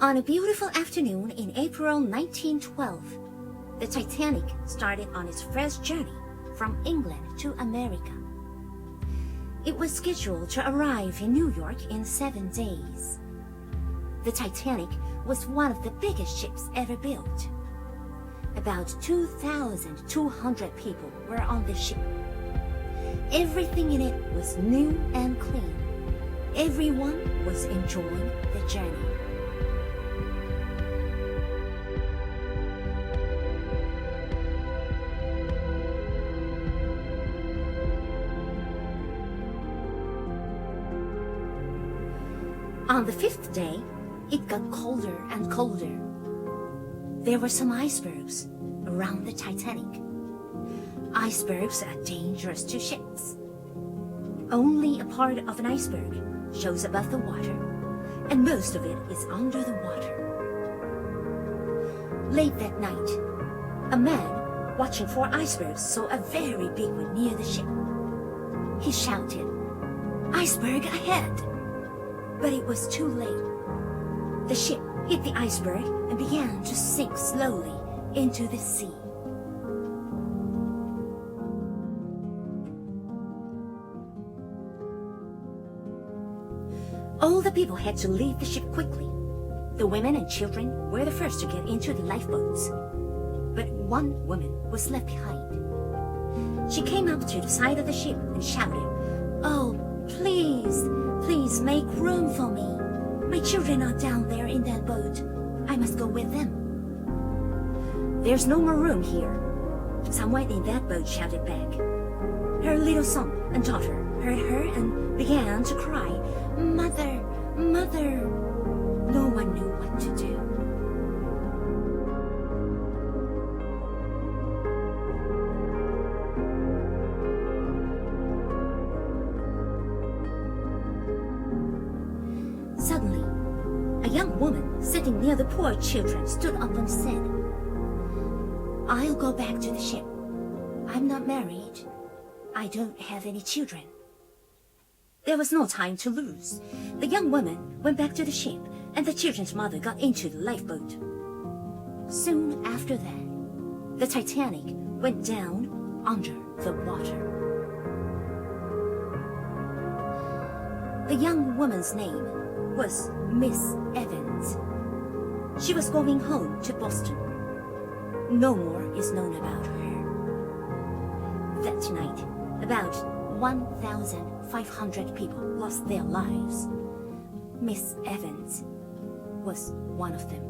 On a beautiful afternoon in April 1912, the Titanic started on its first journey from England to America. It was scheduled to arrive in New York in 7 days. The Titanic was one of the biggest ships ever built. About 2,200 people were on the ship. Everything in it was new and clean. Everyone was enjoying the journey. On the 5th day, it got colder and colder. There were some icebergs around the Titanic. Icebergs are dangerous to ships. Only a part of an iceberg shows above the water, and most of it is under the water. Late that night, a man watching for icebergs saw a very big one near the ship. He shouted, "Iceberg ahead!" But it was too late. The ship hit the iceberg and began to sink slowly into the sea. All the people had to leave the ship quickly. The women and children were the first to get into the lifeboats. But one woman was left behind. She came up to the side of the ship and shouted, "Oh, please, please make room for me. My children are down there in that boat. I must go with them." "There's no more room here," someone in that boat shouted back. Her little son and daughter heard her and began to cry, "Mother, Mother." No one knew what to do. Suddenly, a young woman sitting near the poor children stood up and said, "I'll go back to the ship. I'm not married. I don't have any children." There was no time to lose. The young woman went back to the ship, and the children's mother got into the lifeboat. Soon after that, the Titanic went down under the water. The young woman's name was Miss Evans. She was going home to Boston. No more is known about her. That night, about 1,500 people lost their lives. Miss Evans was one of them.